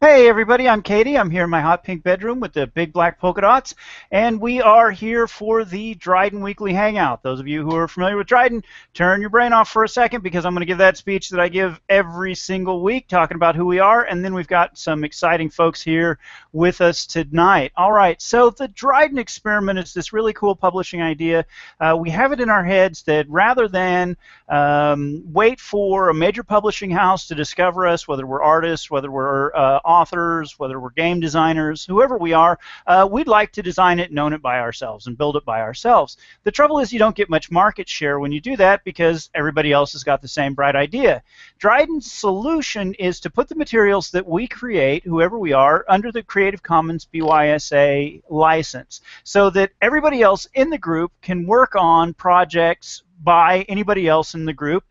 Hey everybody, I'm Katie. I'm here in my hot pink bedroom with the big black polka dots, and we are here for the Dryden Weekly Hangout. Those of you who are familiar with Dryden, turn your brain off for a second because I'm going to give that speech that I give every single week talking about who we are, and then we've got some exciting folks here with us tonight. All right, so the Dryden experiment is this really cool publishing idea. We have it in our heads that rather than wait for a major publishing house to discover us, whether we're artists, whether we're authors, whether we're game designers, whoever we are, we'd like to design it and own it by ourselves and build it by ourselves. The trouble is you don't get much market share when you do that because everybody else has got the same bright idea. Dryden's solution is to put the materials that we create, whoever we are, under the Creative Commons BYSA license so that everybody else in the group can work on projects by anybody else in the group.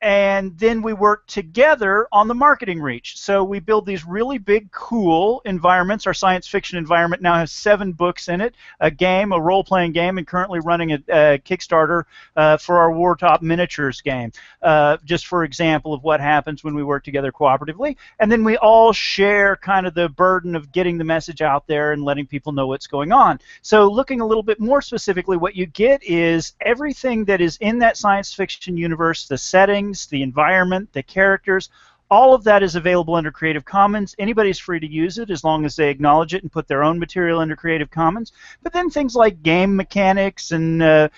And then we work together on the marketing reach. So we build these really big, cool environments. Our science fiction environment now has 7 books in it, a game, a role-playing game, and currently running a Kickstarter for our Wartop Miniatures game, just for example of what happens when we work together cooperatively. And then we all share kind of the burden of getting the message out there and letting people know what's going on. So looking a little bit more specifically, what you get is everything that is in that science fiction universe, the settings, the environment, the characters, all of that is available under Creative Commons. Anybody's free to use it as long as they acknowledge it and put their own material under Creative Commons. But then things like game mechanics and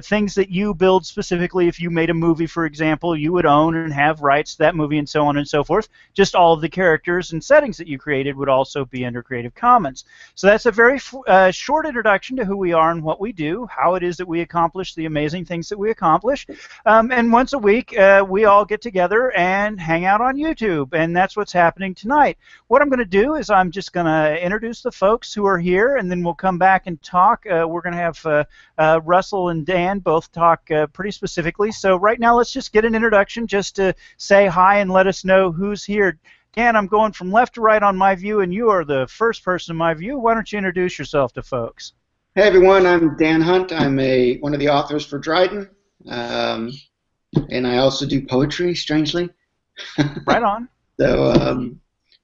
things that you build specifically, if you made a movie, for example, you would own and have rights to that movie and so on and so forth. Just all of the characters and settings that you created would also be under Creative Commons. So that's a very short introduction to who we are and what we do, how it is that we accomplish the amazing things that we accomplish. And once a week, we all get together and hang out on YouTube, and that's what's happening tonight. What I'm going to do is I'm just going to introduce the folks who are here, and then we'll come back and talk. We're going to have Russell and Dan both talk pretty specifically. So right now, let's just get an introduction just to say hi and let us know who's here. Dan, I'm going from left to right on my view, and you are the first person in my view. Why don't you introduce yourself to folks? Hey everyone, I'm Dan Hunt. I'm one of the authors for Dryden, and I also do poetry, strangely. Right on. So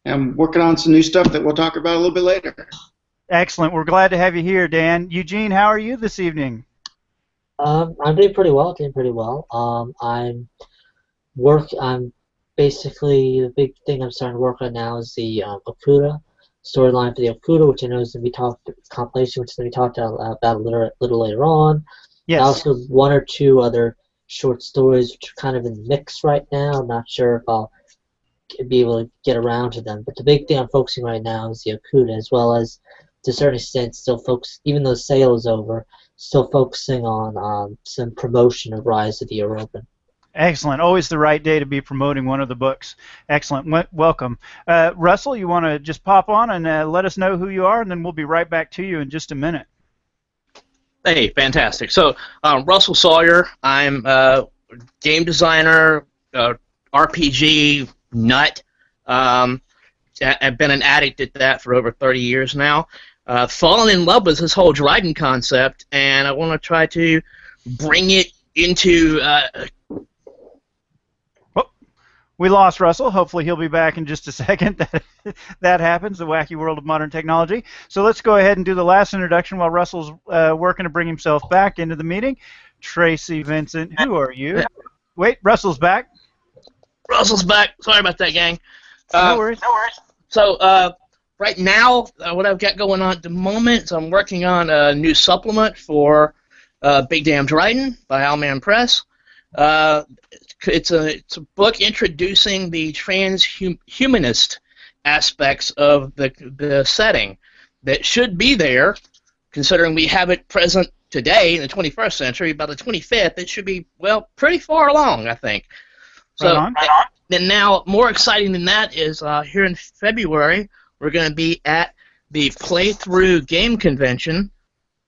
I'm working on some new stuff that we'll talk about a little bit later. Excellent. We're glad to have you here, Dan. Eugene, how are you this evening? I'm doing pretty well. I'm basically the big thing I'm starting to work on now is the Okuda storyline for the Okuda, which I know is going to be compilation, which is going to be talked about a little later on. Yes. And also 1 or 2 other short stories which are kind of in the mix right now. I'm not sure if I'll be able to get around to them, but the big thing I'm focusing right now is the Okuda, as well as to a certain extent still even though sale is over, still focusing on some promotion of Rise of the Europa. Excellent. Always the right day to be promoting one of the books. Excellent. Welcome. Russell, you want to just pop on and let us know who you are, and then we'll be right back to you in just a minute. Hey, fantastic. So, Russell Sawyer, I'm a game designer, RPG nut. I've been an addict at that for over 30 years now. Fallen in love with this whole Dryden concept, and I want to try to bring it into... We lost Russell. Hopefully he'll be back in just a second. That happens, the wacky world of modern technology. So let's go ahead and do the last introduction while Russell's working to bring himself back into the meeting. Tracy Vincent, who are you? Wait, Russell's back. Russell's back. Sorry about that, gang. No worries. So right now, what I've got going on at the moment, so I'm working on a new supplement for Big Damn Dryden by Owlman Press. It's a book introducing the transhumanist aspects of the setting that should be there, considering we have it present today in the 21st century. By the 25th, it should be, well, pretty far along, I think. So, right on. And now, more exciting than that is here in February, we're going to be at the Playthrough Game Convention,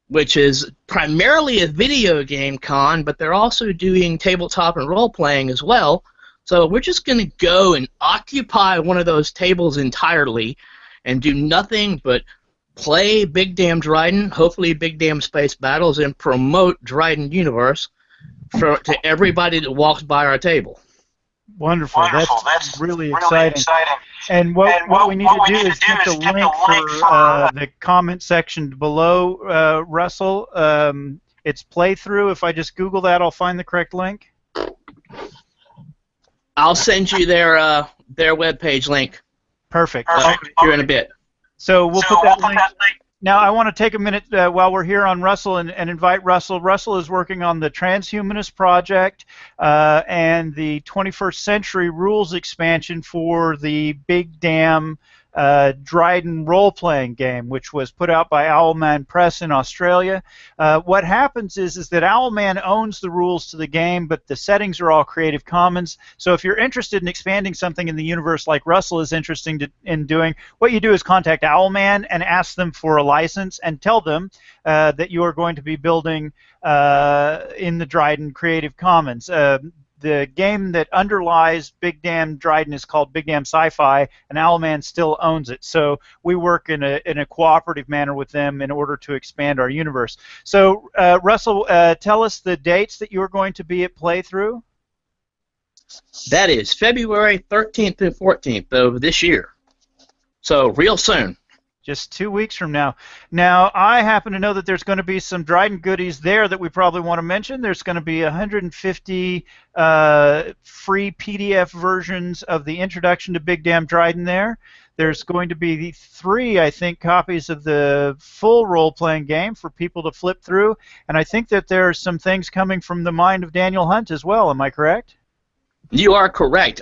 which is primarily a video game con, but they're also doing tabletop and role-playing as well. So we're just going to go and occupy one of those tables entirely and do nothing but play Big Damn Dryden, hopefully Big Damn Space Battles, and promote Dryden Universe to everybody that walks by our table. Wonderful. That's really exciting. And what we need to do is get the link for the comment section below, Russell. It's playthrough. If I just Google that, I'll find the correct link. I'll send you their webpage link. Perfect. Here in a bit. So we'll put that link. Now, I want to take a minute while we're here on Russell and invite Russell. Russell is working on the Transhumanist Project and the 21st Century Rules expansion for the Big Damn Dryden role-playing game, which was put out by Owlman Press in Australia. What happens is that Owlman owns the rules to the game, but the settings are all Creative Commons. So if you're interested in expanding something in the universe like Russell is interested in doing, what you do is contact Owlman and ask them for a license and tell them that you are going to be building in the Dryden Creative Commons. The game that underlies Big Damn Dryden is called Big Damn Sci-Fi, and Owlman still owns it. So we work in a cooperative manner with them in order to expand our universe. So Russell, tell us the dates that you are going to be at Playthrough. That is February 13th and 14th of this year. So real soon. Just 2 weeks from now. Now, I happen to know that there's going to be some Dryden goodies there that we probably want to mention. There's going to be 150 free PDF versions of the Introduction to Big Damn Dryden there. There's going to be 3, I think, copies of the full role-playing game for people to flip through. And I think that there are some things coming from the mind of Daniel Hunt as well. Am I correct? You are correct.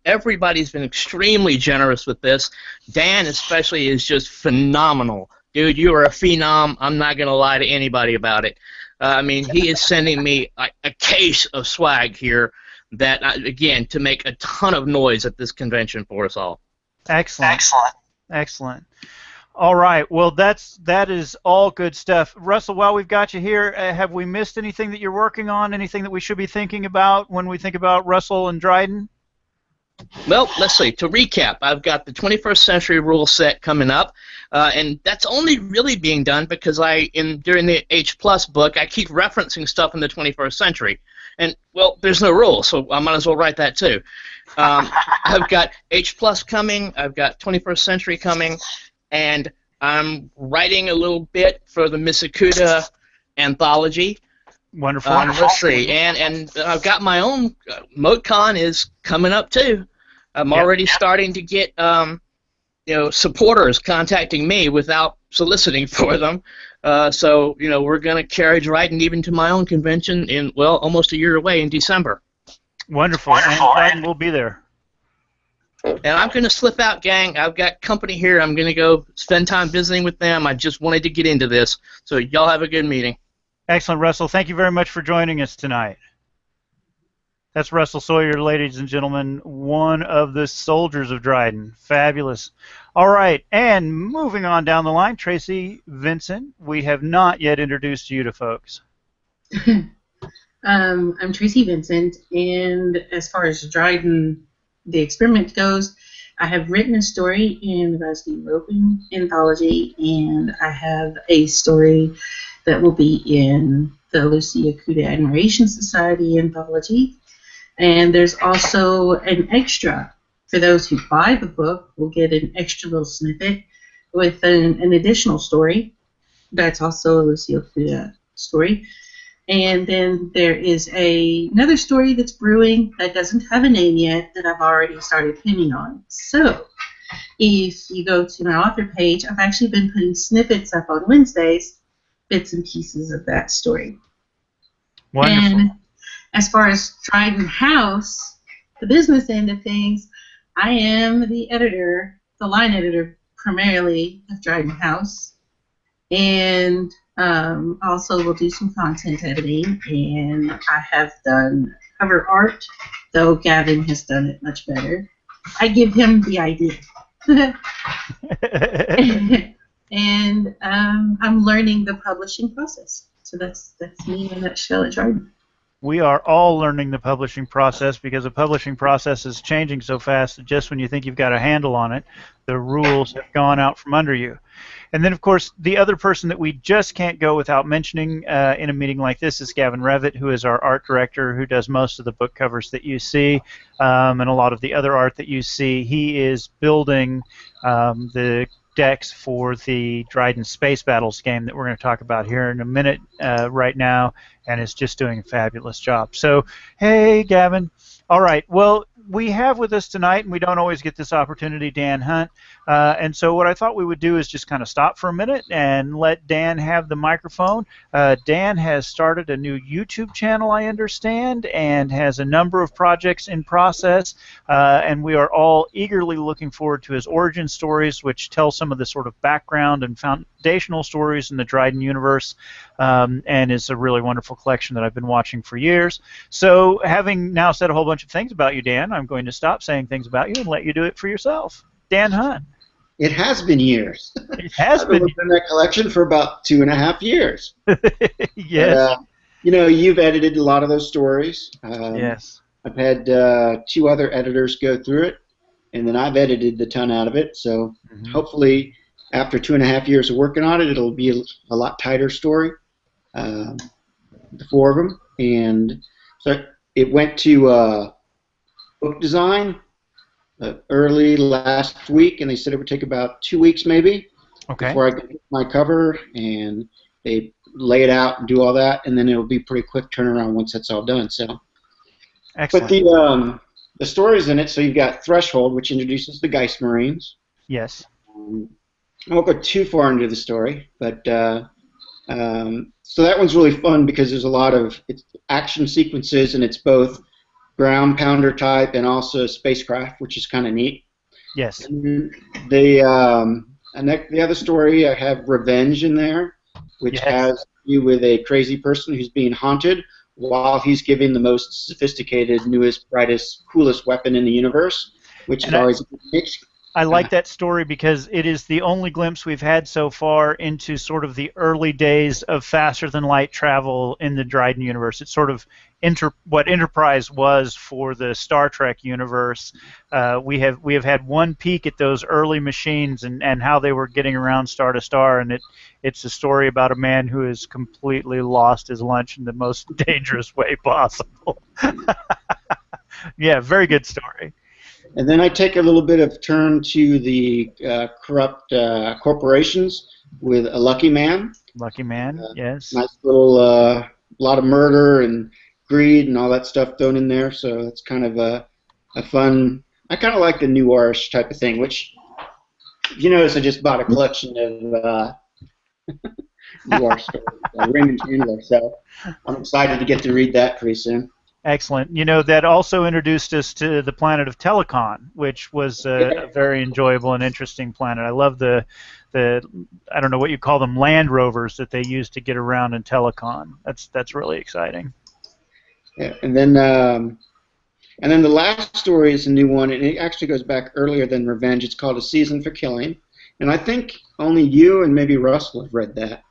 Everybody's been extremely generous with this. Dan especially is just phenomenal. Dude, you are a phenom. I'm not going to lie to anybody about it. I mean, he is sending me a case of swag here that, again, to make a ton of noise at this convention for us all. Excellent. Excellent. All right. Well, that is all good stuff. Russell, while we've got you here, have we missed anything that you're working on? Anything that we should be thinking about when we think about Russell and Dryden? Well, let's see. To recap, I've got the 21st Century rule set coming up, and that's only really being done because during the H+ book, I keep referencing stuff in the 21st century. And, well, there's no rule, so I might as well write that too. I've got H+ coming. I've got 21st Century coming. And I'm writing a little bit for the Misakuta anthology. Wonderful. Let's see, and I've got my own. MoteCon is coming up too. I'm already starting to get supporters contacting me without soliciting for them. So we're going to carry Dryden even to my own convention in almost a year away in December. Wonderful. And Dryden will be there. And I'm going to slip out, gang. I've got company here. I'm going to go spend time visiting with them. I just wanted to get into this. So y'all have a good meeting. Excellent, Russell. Thank you very much for joining us tonight. That's Russell Sawyer, ladies and gentlemen, one of the soldiers of Dryden. Fabulous. All right, and moving on down the line, Tracy Vincent. We have not yet introduced you to folks. I'm Tracy Vincent, and as far as Dryden, the experiment goes, I have written a story in the Rusty Roping anthology, and I have a story that will be in the Lucia Kuda Admiration Society anthology. And there's also an extra. For those who buy the book, will get an extra little snippet with an additional story. That's also a Lucia Kuda story. And then there is another story that's brewing that doesn't have a name yet that I've already started pinning on. So if you go to my author page, I've actually been putting snippets up on Wednesdays, bits and pieces of that story. Wonderful. And as far as Dryden House, the business end of things, I am the editor, the line editor primarily of Dryden House. And also will do some content editing, and I have done cover art, though Gavin has done it much better. I give him the idea. And I'm learning the publishing process. So that's me in a nutshell at Dryden. we are all learning the publishing process because the publishing process is changing so fast that just when you think you've got a handle on it, the rules have gone out from under you. And then, of course, the other person that we just can't go without mentioning in a meeting like this is Gavin Revitt, who is our art director, who does most of the book covers that you see and a lot of the other art that you see. He is building the decks for the Dryden Space Battles game that we're going to talk about here in a minute right now, and is just doing a fabulous job. So, hey, Gavin. All right. Well, we have with us tonight, and we don't always get this opportunity, Dan Hunt. And so what I thought we would do is just kind of stop for a minute and let Dan have the microphone. Dan has started a new YouTube channel, I understand, and has a number of projects in process. And we are all eagerly looking forward to his origin stories, which tell some of the sort of background and foundational stories in the Dryden universe, and is a really wonderful collection that I've been watching for years. So having now said a whole bunch of things about you, Dan, I'm going to stop saying things about you and let you do it for yourself. Dan Hunt. It has been years. It has I've been been. in that collection for about 2.5 years. Yes. But, you know, you've edited a lot of those stories. Yes. I've had 2 other editors go through it, and then I've edited a ton out of it. So hopefully, after 2.5 years of working on it, it'll be a lot tighter story, the 4 of them. And so it went to book design early last week, and they said it would take about 2 weeks maybe before I could get my cover, and they lay it out and do all that, and then it'll be pretty quick turnaround once that's all done. So, Excellent. But the stories in it, so you've got Threshold, which introduces the Geist Marines. Yes. I won't go too far into the story, but so that one's really fun because there's a lot of action sequences, and it's both ground pounder type and also spacecraft, which is kind of neat. Yes. And the other story, I have Revenge in there, which has to do with a crazy person who's being haunted while he's giving the most sophisticated, newest, brightest, coolest weapon in the universe, which is always a good pitch. I like that story because it is the only glimpse we've had so far into sort of the early days of faster-than-light travel in the Dryden universe. It's sort of what Enterprise was for the Star Trek universe. We have had one peek at those early machines and how they were getting around star to star, and it's a story about a man who has completely lost his lunch in the most dangerous way possible. Yeah, very good story. And then I take a little bit of turn to the corrupt corporations with A Lucky Man. Lucky Man, yes. Nice little lot of murder and greed and all that stuff thrown in there. So it's kind of a fun. I kind of like the noirish type of thing. Which, if you notice, I just bought a collection of noir stories, Raymond Chandler. So I'm excited to get to read that pretty soon. Excellent. You know, that also introduced us to the planet of Telecon, which was a very enjoyable and interesting planet. I love the I don't know what you call them, Land Rovers that they use to get around in Telecon. That's really exciting. Yeah, and then the last story is a new one, and it actually goes back earlier than Revenge. It's called A Season for Killing, and I think only you and maybe Russell have read that.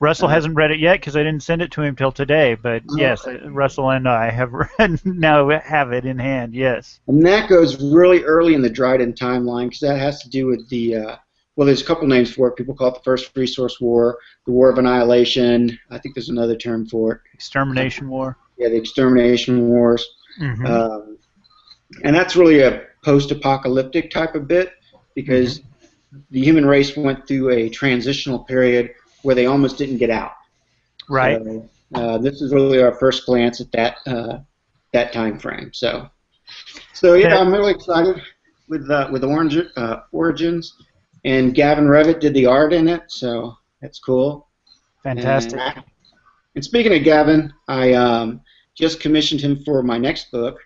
Russell hasn't read it yet because I didn't send it to him till today, but yes, Russell and I have now have it in hand, yes. And that goes really early in the Dryden timeline because that has to do with the, well, there's a couple names for it. People call it the First Resource War, the War of Annihilation. I think there's another term for it. Extermination War. Yeah, the Extermination Wars. Mm-hmm. And that's really a post-apocalyptic type of bit because the human race went through a transitional period where they almost didn't get out. Right. So, this is really our first glance at that time frame. So yeah, I'm really excited with Origins, and Gavin Revitt did the art in it, so that's cool. Fantastic. And speaking of Gavin, I just commissioned him for my next book,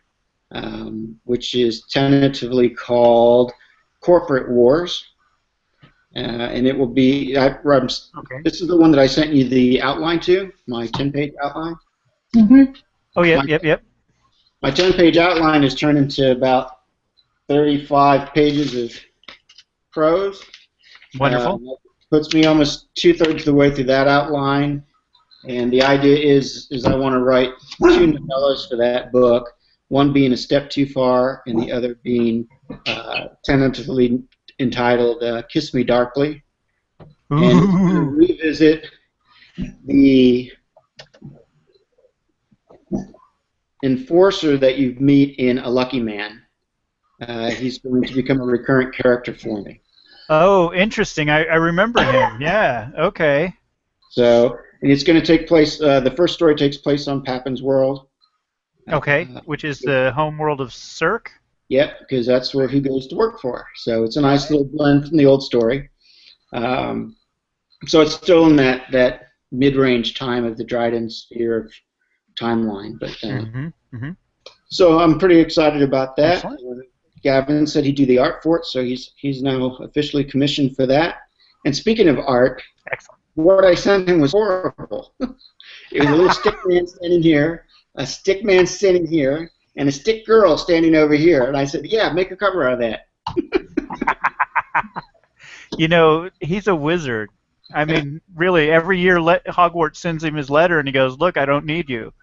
which is tentatively called Corporate Wars. And it will be, this is the one that I sent you the outline to, my 10-page outline. Mm-hmm. Oh, yep. My 10-page outline is turned into about 35 pages of prose. Wonderful. Puts me almost 2/3 of the way through that outline. And the idea is I want to write two novellas for that book, one being a step too far, and the other being tentatively entitled "Kiss Me Darkly," and it's going to Ooh. revisit the enforcer that you meet in A Lucky Man. He's going to become a recurrent character for me. Oh, interesting. I remember him. Yeah. Okay. So, and it's going to take place. The first story takes place on Papin's World. Okay. Which is the home world of Cirque. Yep, because that's where he goes to work for. So it's a nice little blend from the old story. So it's still in that mid-range time of the Dryden sphere of timeline. But so I'm pretty excited about that. Excellent. Gavin said he'd do the art for it, so he's now officially commissioned for that. And speaking of art, Excellent. what I sent him was horrible. It was a little stick man standing here, a stick man standing here, and a stick girl standing over here. And I said, yeah, make a cover out of that. You know, he's a wizard. I mean, really, every year Hogwarts sends him his letter, and he goes, "Look, I don't need you."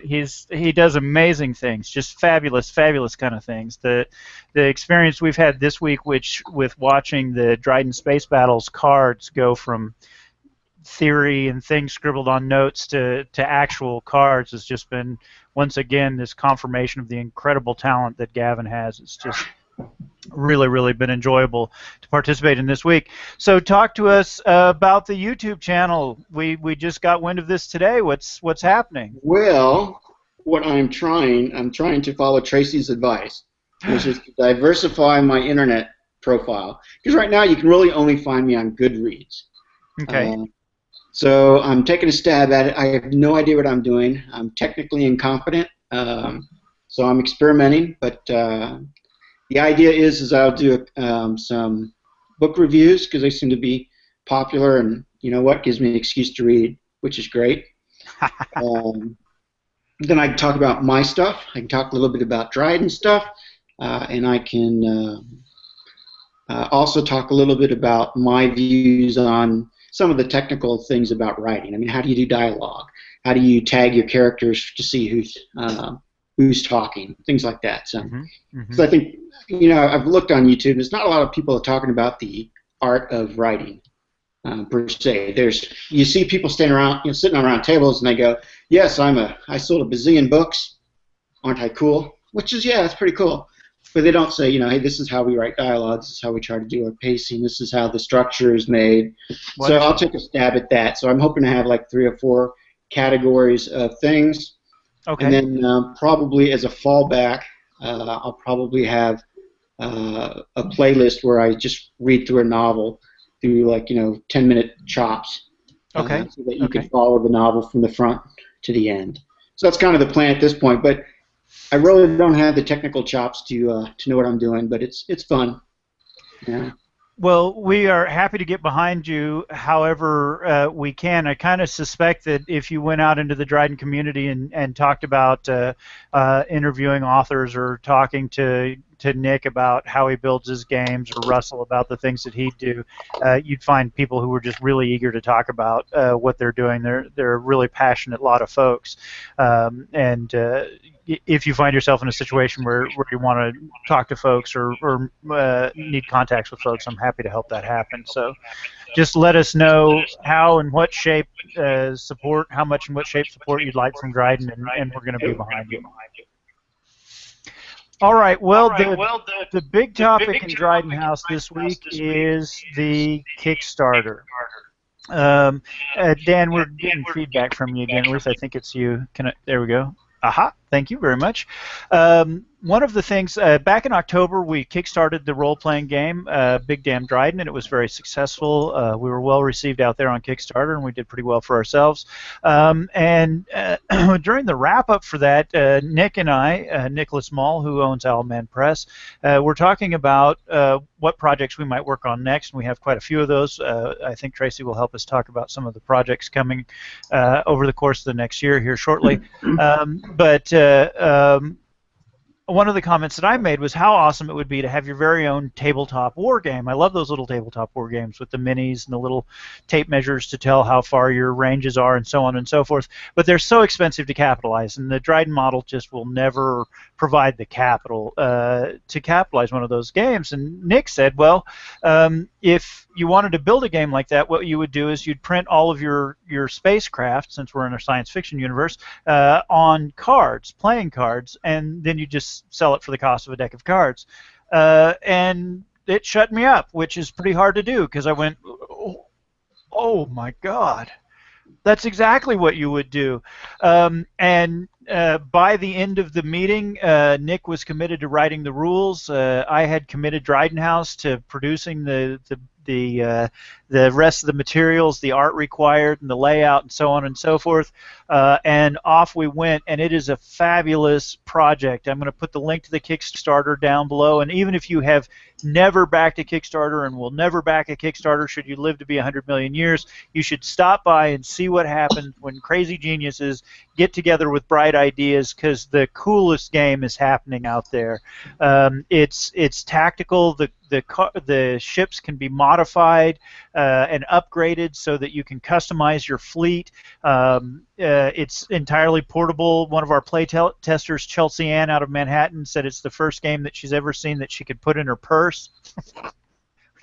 He does amazing things, just fabulous, fabulous kind of things. The experience we've had this week, with watching the Dryden Space Battles cards go from theory and things scribbled on notes to actual cards, has just been, once again, this confirmation of the incredible talent that Gavin has. It's just really, really been enjoyable to participate in this week. So talk to us about the YouTube channel. We just got wind of this today. What's happening? Well, what I'm trying to follow Tracy's advice, which is to diversify my internet profile. Because right now you can really only find me on Goodreads. Okay. So I'm taking a stab at it. I have no idea what I'm doing. I'm technically incompetent. So I'm experimenting, but the idea is I'll do some book reviews because they seem to be popular, and you know what, gives me an excuse to read, which is great. Then I can talk about my stuff. I can talk a little bit about Dryden stuff, and I can also talk a little bit about my views on some of the technical things about writing. I mean, how do you do dialogue? How do you tag your characters to see who's talking? Things like that. So, so I think, you know, I've looked on YouTube. There's not a lot of people talking about the art of writing per se. You see people standing around, you know, sitting around tables, and they go, "Yes, I sold a bazillion books. Aren't I cool?" Which is, yeah, it's pretty cool. But they don't say, you know, hey, this is how we write dialogue. This is how we try to do our pacing. This is how the structure is made. Wonderful. So I'll take a stab at that. So I'm hoping to have like 3 or 4 categories of things. Okay. And then probably as a fallback, I'll probably have a playlist where I just read through a novel through, like, you know, 10-minute chops. Okay. So that you can follow the novel from the front to the end. So that's kind of the plan at this point. But I really don't have the technical chops to know what I'm doing, but it's fun. Yeah. Well, we are happy to get behind you however we can. I kind of suspect that if you went out into the Dryden community and talked about interviewing authors or talking to Nick about how he builds his games, or Russell about the things that he'd do, you'd find people who were just really eager to talk about what they're doing. They're a really passionate lot of folks, and if you find yourself in a situation where you want to talk to folks or need contacts with folks, I'm happy to help that happen. So just let us know how and what shape support, how much and what shape support you'd like from Dryden, and we're going to be behind you. All right, well, the big topic in Dryden House this week is the Kickstarter. Dan, we're getting feedback from you again. At least I think it's you. There we go. Aha, thank you very much. One of the things, back in October, we kickstarted the role-playing game, Big Damn Dryden, and it was very successful. We were well received out there on Kickstarter, and we did pretty well for ourselves. And during the wrap-up for that, Nick and I, Nicholas Mall, who owns Owlman Press, we're talking about what projects we might work on next, and we have quite a few of those. I think Tracy will help us talk about some of the projects coming over the course of the next year here shortly. But one of the comments that I made was how awesome it would be to have your very own tabletop war game. I love those little tabletop war games with the minis and the little tape measures to tell how far your ranges are and so on and so forth. But they're so expensive to capitalize, and the Dryden model just will never provide the capital to capitalize one of those games. And Nick said, well, if you wanted to build a game like that, what you would do is you'd print all of your spacecraft, since we're in a science fiction universe, on cards, playing cards, and then you just sell it for the cost of a deck of cards. And it shut me up, which is pretty hard to do because I went, oh my God. That's exactly what you would do. And by the end of the meeting, Nick was committed to writing the rules. I had committed Dryden House to producing the rest of the materials, the art required, and the layout, and so on and so forth. And off we went, and it is a fabulous project. I'm going to put the link to the Kickstarter down below, and even if you have never backed a Kickstarter and will never back a Kickstarter should you live to be 100 million years, you should stop by and see what happens when crazy geniuses get together with bright ideas, because the coolest game is happening out there. It's tactical. The ships can be modified and upgraded so that you can customize your fleet. It's entirely portable. One of our play testers, Chelsea Ann out of Manhattan, said it's the first game that she's ever seen that she could put in her purse.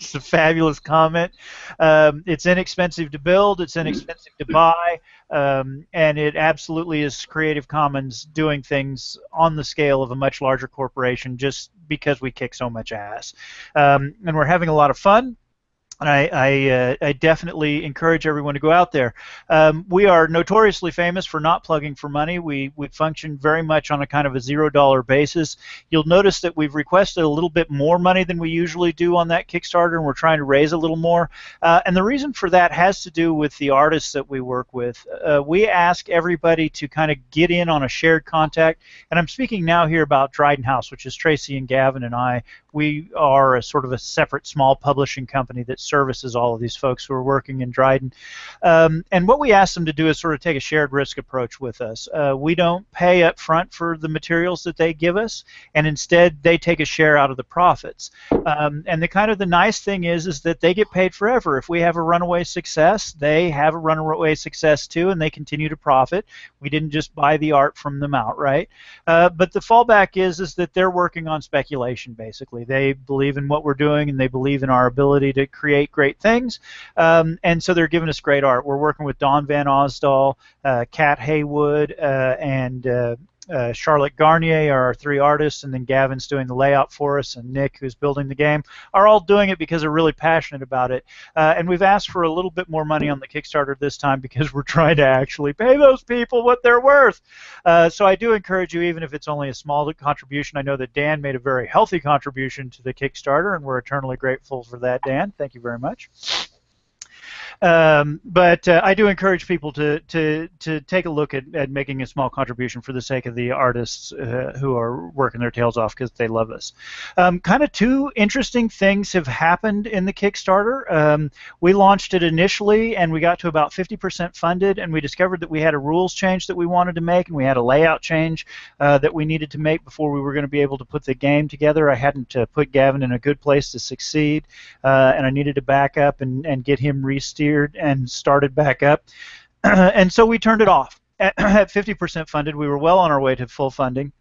It's a fabulous comment. It's inexpensive to build. It's inexpensive to buy. And it absolutely is Creative Commons doing things on the scale of a much larger corporation just because we kick so much ass. And we're having a lot of fun. And I definitely encourage everyone to go out there. We are notoriously famous for not plugging for money. We function very much on a kind of a $0 basis. You'll notice that we've requested a little bit more money than we usually do on that Kickstarter, and we're trying to raise a little more. And the reason for that has to do with the artists that we work with. We ask everybody to kind of get in on a shared contact. And I'm speaking now here about Dryden House, which is Tracy and Gavin and I. We are a sort of a separate small publishing company that services all of these folks who are working in Dryden. And what we ask them to do is sort of take a shared risk approach with us. We don't pay up front for the materials that they give us, and instead they take a share out of the profits. And the nice thing is that they get paid forever. If we have a runaway success, they have a runaway success too, and they continue to profit. We didn't just buy the art from them outright. But the fallback is that they're working on speculation, basically. They believe in what we're doing, and they believe in our ability to create great things, and so they're giving us great art. We're working with Don Van Osdal, Kat Haywood, and Charlotte Garnier are our three artists, and then Gavin's doing the layout for us, and Nick, who's building the game, are all doing it because they're really passionate about it. And we've asked for a little bit more money on the Kickstarter this time because we're trying to actually pay those people what they're worth. So I do encourage you, even if it's only a small contribution. I know that Dan made a very healthy contribution to the Kickstarter, and we're eternally grateful for that, Dan. Thank you very much. But I do encourage people to take a look at making a small contribution for the sake of the artists who are working their tails off because they love us. Kind of two interesting things have happened in the Kickstarter. We launched it initially, and we got to about 50% funded, and we discovered that we had a rules change that we wanted to make, and we had a layout change that we needed to make before we were going to be able to put the game together. I hadn't put Gavin in a good place to succeed, and I needed to back up and get him re-steered and started back up. And so we turned it off. At 50% funded, we were well on our way to full funding.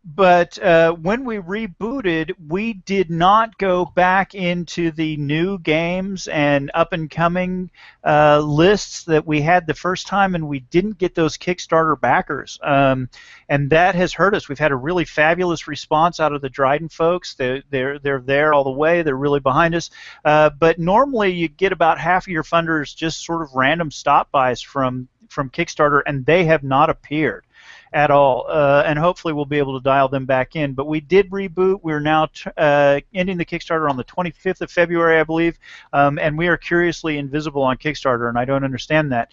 But when we rebooted, we did not go back into the new games and up-and-coming lists that we had the first time, and we didn't get those Kickstarter backers. And that has hurt us. We've had a really fabulous response out of the Dryden folks. They're there all the way. They're really behind us. But normally you get about half of your funders just sort of random stop-bys from Kickstarter, and they have not appeared at all, and hopefully we'll be able to dial them back in. But we did reboot. We're now ending the Kickstarter on the 25th of February, I believe, and we are curiously invisible on Kickstarter, and I don't understand that.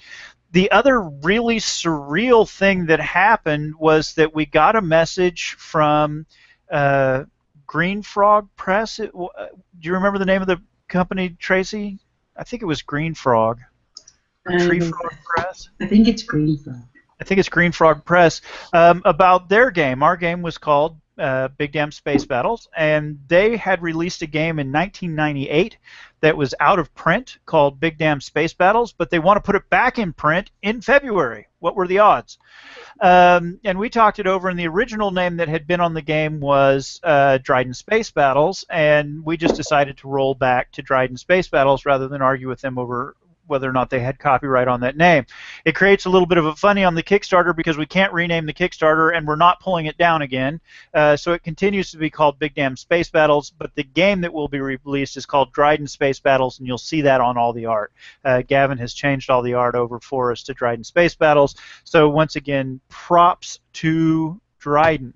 The other really surreal thing that happened was that we got a message from Green Frog Press. Do you remember the name of the company, Tracy? I think it was Green Frog. Or Tree Frog Press? I think it's Green Frog. I think it's Green Frog Press, about their game. Our game was called Big Damn Space Battles, and they had released a game in 1998 that was out of print called Big Damn Space Battles, but they want to put it back in print in February. What were the odds? And we talked it over, and the original name that had been on the game was Dryden Space Battles, and we just decided to roll back to Dryden Space Battles rather than argue with them over whether or not they had copyright on that name. It creates a little bit of a funny on the Kickstarter because we can't rename the Kickstarter and we're not pulling it down again. So it continues to be called Big Damn Space Battles, but the game that will be released is called Dryden Space Battles, and you'll see that on all the art. Gavin has changed all the art over for us to Dryden Space Battles. So once again, props to Dryden.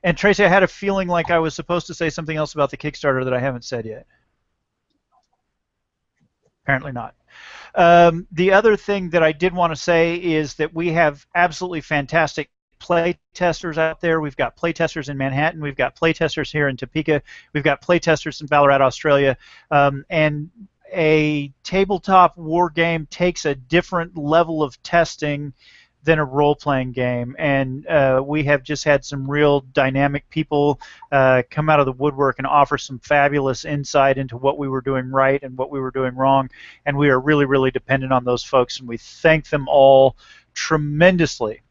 And Tracy, I had a feeling like I was supposed to say something else about the Kickstarter that I haven't said yet. Apparently not. The other thing that I did want to say is that we have absolutely fantastic play testers out there. We've got play testers in Manhattan. We've got play testers here in Topeka. We've got play testers in Ballarat, Australia. And a tabletop war game takes a different level of testing than a role-playing game, and we have just had some real dynamic people come out of the woodwork and offer some fabulous insight into what we were doing right and what we were doing wrong, and we are really, really dependent on those folks, and we thank them all tremendously.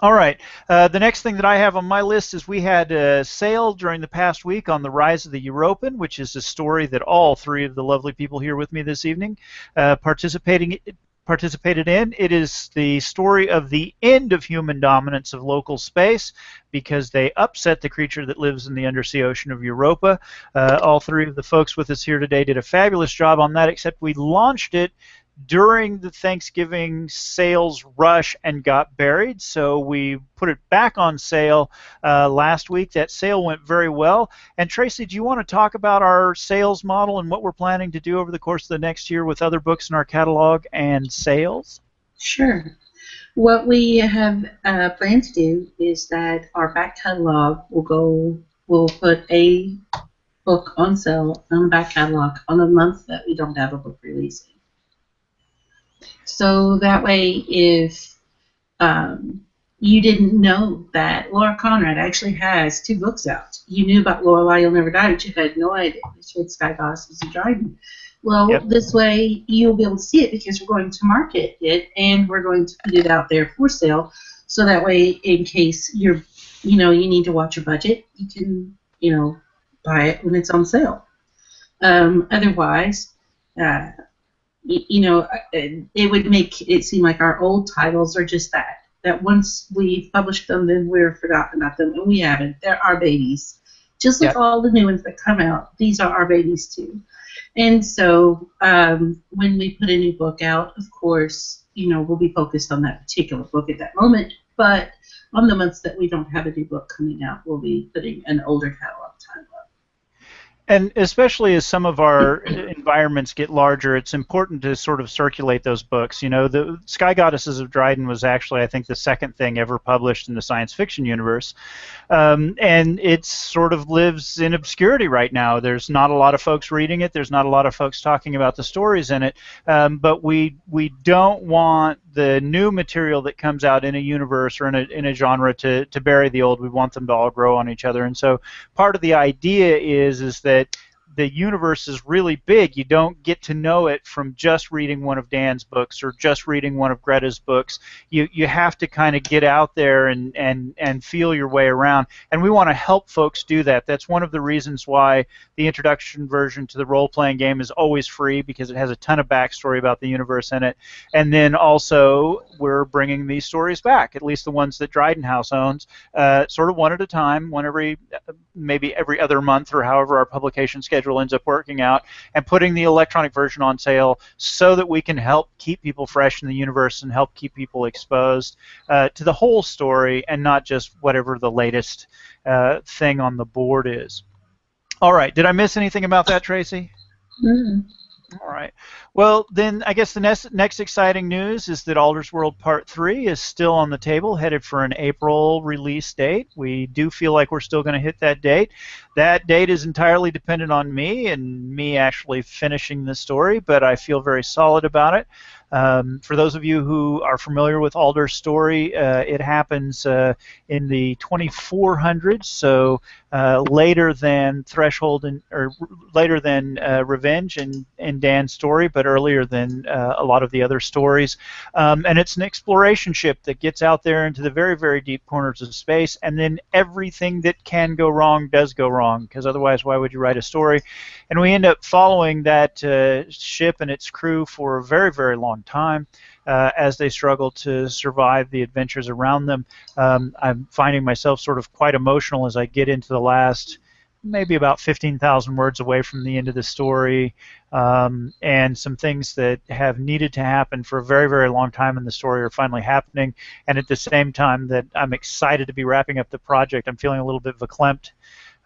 All right, the next thing that I have on my list is we had a sale during the past week on The Rise of the Europan, which is a story that all three of the lovely people here with me this evening participated in. It is the story of the end of human dominance of local space because they upset the creature that lives in the undersea ocean of Europa. All three of the folks with us here today did a fabulous job on that, except we launched it during the Thanksgiving sales rush and got buried, so we put it back on sale last week. That sale went very well. And Tracy, do you want to talk about our sales model and what we're planning to do over the course of the next year with other books in our catalog and sales? Sure. What we have planned to do is that our back catalog we'll put a book on sale on the back catalog on the month that we don't have a book releasing. So that way, if you didn't know that Laura Conrad actually has 2 books out, you knew about Lorelei You'll Never Die, but you had no idea she had Sky Goddesses of Dryden. Well, yep. This way you'll be able to see it because we're going to market it and we're going to put it out there for sale. So that way, in case you need to watch your budget, you can buy it when it's on sale. Otherwise. It would make it seem like our old titles are just that once we publish them, then we're forgotten about them, and we haven't. They're our babies. Just like all the new ones that come out, these are our babies too. And so when we put a new book out, of course, we'll be focused on that particular book at that moment, but on the months that we don't have a new book coming out, we'll be putting an older catalog title up. And especially as some of our environments get larger, it's important to sort of circulate those books. The Sky Goddesses of Dryden was actually, I think, the second thing ever published in the science fiction universe. And it sort of lives in obscurity right now. There's not a lot of folks reading it. There's not a lot of folks talking about the stories in it. But we don't want the new material that comes out in a universe or in a genre to bury the old. We want them to all grow on each other. And so part of the idea is that the universe is really big. You don't get to know it from just reading one of Dan's books or just reading one of Greta's books. You have to kind of get out there and feel your way around. And we want to help folks do that. That's one of the reasons why the introduction version to the role-playing game is always free, because it has a ton of backstory about the universe in it. And then also we're bringing these stories back, at least the ones that Dryden House owns, sort of one at a time, maybe every other month or however our publication schedule ends up working out, and putting the electronic version on sale so that we can help keep people fresh in the universe and help keep people exposed to the whole story and not just whatever the latest thing on the board is. All right, did I miss anything about that, Tracy? Mm-hmm. All right. Well, then I guess the next exciting news is that Alder's World Part 3 is still on the table, headed for an April release date. We do feel like we're still going to hit that date. That date is entirely dependent on me and me actually finishing the story, but I feel very solid about it. For those of you who are familiar with Alder's story, it happens in the 2400s, so later than Threshold or later than Revenge in Dan's story, but earlier than a lot of the other stories. And it's an exploration ship that gets out there into the very, very deep corners of space, and then everything that can go wrong does go wrong, because otherwise why would you write a story? And we end up following that ship and its crew for a very, very long time as they struggle to survive the adventures around them. I'm finding myself sort of quite emotional as I get into the last maybe about 15,000 words away from the end of the story, and some things that have needed to happen for a very, very long time in the story are finally happening. And at the same time that I'm excited to be wrapping up the project, I'm feeling a little bit verklempt.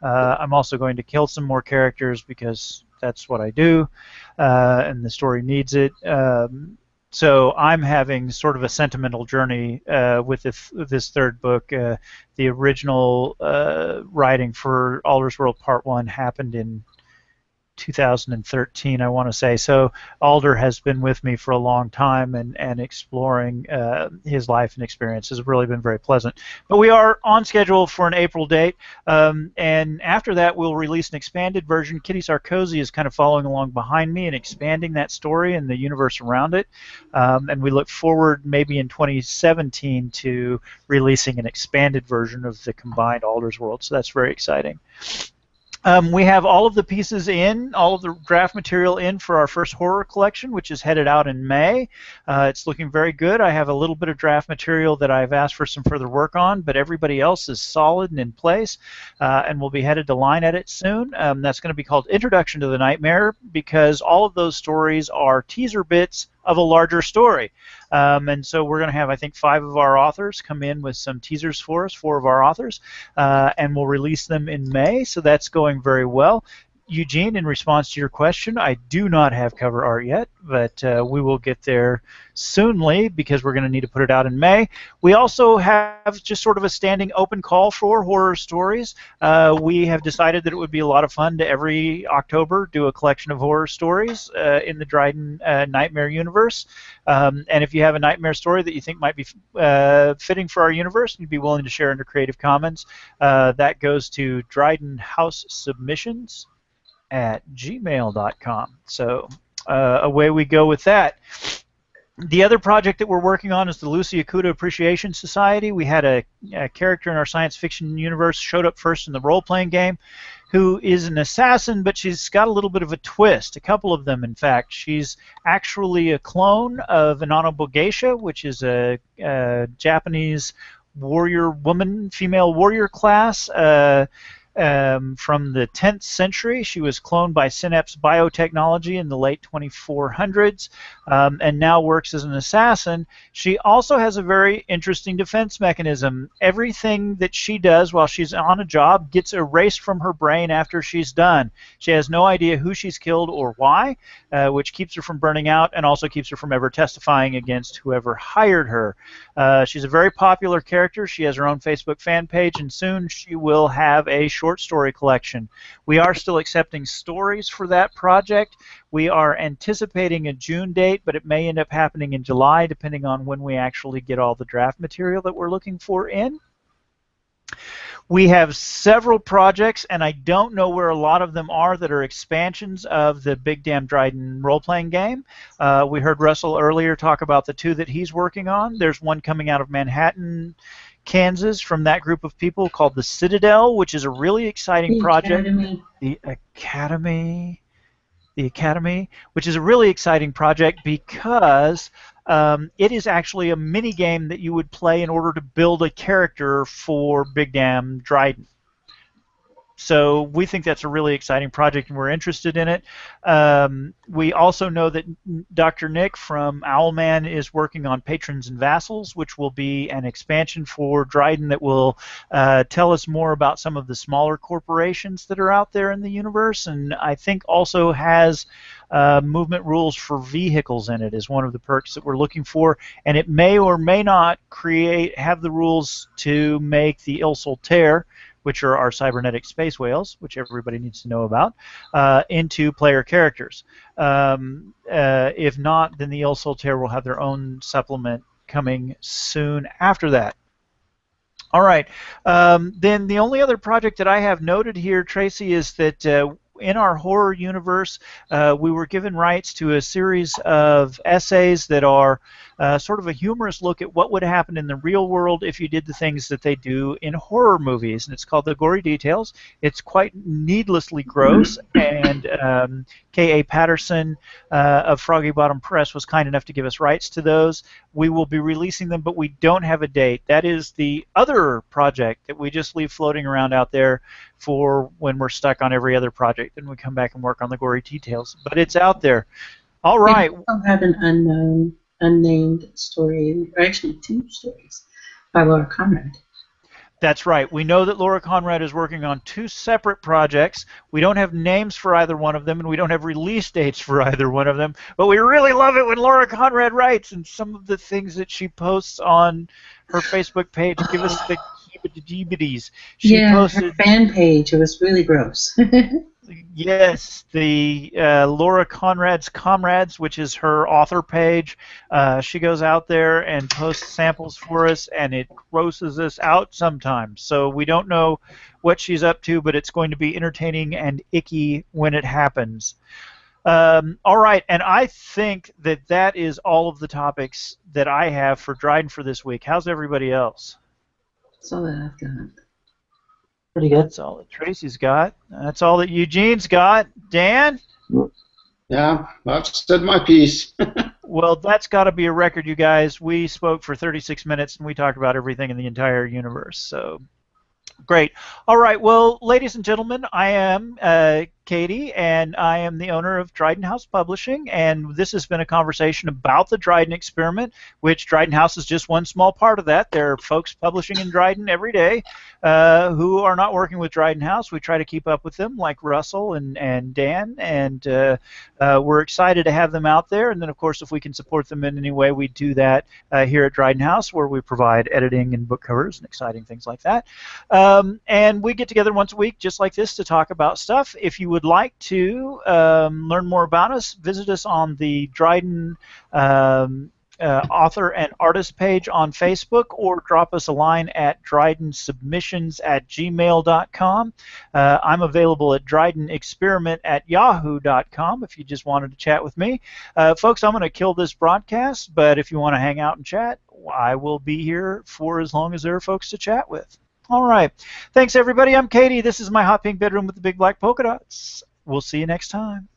I'm also going to kill some more characters because that's what I do, and the story needs it. So I'm having sort of a sentimental journey with this third book. The original writing for Alder's World Part 1 happened in 2013, I want to say. So Alder has been with me for a long time, and exploring his life and experience has really been very pleasant. But we are on schedule for an April date, and after that we'll release an expanded version. Kitty Sarkozy is kind of following along behind me and expanding that story and the universe around it, and we look forward maybe in 2017 to releasing an expanded version of the combined Alder's World, so that's very exciting. We have all of the pieces in, all of the draft material in for our first horror collection, which is headed out in May. It's looking very good. I have a little bit of draft material that I've asked for some further work on, but everybody else is solid and in place, and we'll be headed to line edit soon. That's going to be called Introduction to the Nightmare, because all of those stories are teaser bits of a larger story. And so we're going to have, I think, 5 of our authors come in with some teasers for us, 4 of our authors, and we'll release them in May, so that's going very well. Eugene, in response to your question, I do not have cover art yet, but we will get there soonly because we're going to need to put it out in May. We also have just sort of a standing open call for horror stories. We have decided that it would be a lot of fun to every October do a collection of horror stories in the Dryden Nightmare universe. And if you have a nightmare story that you think might be fitting for our universe and you'd be willing to share under Creative Commons, that goes to drydenhousesubmissions@gmail.com. So away we go with that. The other project that we're working on is the Lucy Okuda Appreciation Society. We had a character in our science fiction universe showed up first in the role-playing game who is an assassin, but she's got a little bit of a twist, a couple of them, in fact. She's actually a clone of Inano Geisha, which is a Japanese warrior woman, female warrior class, from the 10th century. She was cloned by Synapse Biotechnology in the late 2400s, and now works as an assassin. She also has a very interesting defense mechanism. Everything that she does while she's on a job gets erased from her brain after she's done. She has no idea who she's killed or why, which keeps her from burning out and also keeps her from ever testifying against whoever hired her. She's a very popular character. She has her own Facebook fan page, and soon she will have a short story collection. We are still accepting stories for that project. We are anticipating a June date, but it may end up happening in July, depending on when we actually get all the draft material that we're looking for in. We have several projects, and I don't know where a lot of them are, that are expansions of the Big Damn Dryden role-playing game. We heard Russell earlier talk about the 2 that he's working on. There's one coming out of Manhattan, Kansas, from that group of people called the Citadel, which is a really exciting project. The Academy, which is a really exciting project because it is actually a mini game that you would play in order to build a character for Big Damn Dryden. So we think that's a really exciting project, and we're interested in it. We also know that Dr. Nick from Owlman is working on Patrons and Vassals, which will be an expansion for Dryden that will tell us more about some of the smaller corporations that are out there in the universe, and I think also has movement rules for vehicles in it is one of the perks that we're looking for, and it may or may not have the rules to make the Il Soltaire, which are our cybernetic space whales, which everybody needs to know about, into player characters. If not, then the Il Solitaire will have their own supplement coming soon after that. All right. Then the only other project that I have noted here, Tracy, is that in our horror universe, we were given rights to a series of essays that are sort of a humorous look at what would happen in the real world if you did the things that they do in horror movies. And it's called The Gory Details. It's quite needlessly gross, and K.A. Patterson of Froggy Bottom Press was kind enough to give us rights to those. We will be releasing them, but we don't have a date. That is the other project that we just leave floating around out there for when we're stuck on every other project. Then we come back and work on the Gory Details. But it's out there. All right. We also have an unnamed story, or actually 2 stories, by Laura Conrad. That's right. We know that Laura Conrad is working on 2 separate projects. We don't have names for either one of them, and we don't have release dates for either one of them. But we really love it when Laura Conrad writes, and some of the things that she posts on her Facebook page give us the heebie-jeebies. She posted her fan page. It was really gross. Yes, the Laura Conrad's Comrades, which is her author page. She goes out there and posts samples for us, and it grosses us out sometimes. So we don't know what she's up to, but it's going to be entertaining and icky when it happens. All right, and I think that that is all of the topics that I have for Dryden for this week. How's everybody else? That's all that I've got. Pretty good. That's all that Tracy's got. That's all that Eugene's got. Dan? Yeah, I've said my piece. Well, that's got to be a record, you guys. We spoke for 36 minutes, and we talked about everything in the entire universe. So, great. All right, well, ladies and gentlemen, I am Katie, and I am the owner of Dryden House Publishing, and this has been a conversation about the Dryden experiment, which Dryden House is just one small part of that. There are folks publishing in Dryden every day who are not working with Dryden House. We try to keep up with them, like Russell and Dan, and we're excited to have them out there. And then, of course, if we can support them in any way, we do that here at Dryden House, where we provide editing and book covers and exciting things like that. And we get together once a week, just like this, to talk about stuff. If you would like to learn more about us, visit us on the Dryden author and artist page on Facebook, or drop us a line at drydensubmissions@gmail.com. I'm available at drydenexperiment@yahoo.com if you just wanted to chat with me. Folks, I'm going to kill this broadcast, but if you want to hang out and chat, I will be here for as long as there are folks to chat with. All right. Thanks, everybody. I'm Katie. This is my hot pink bedroom with the big black polka dots. We'll see you next time.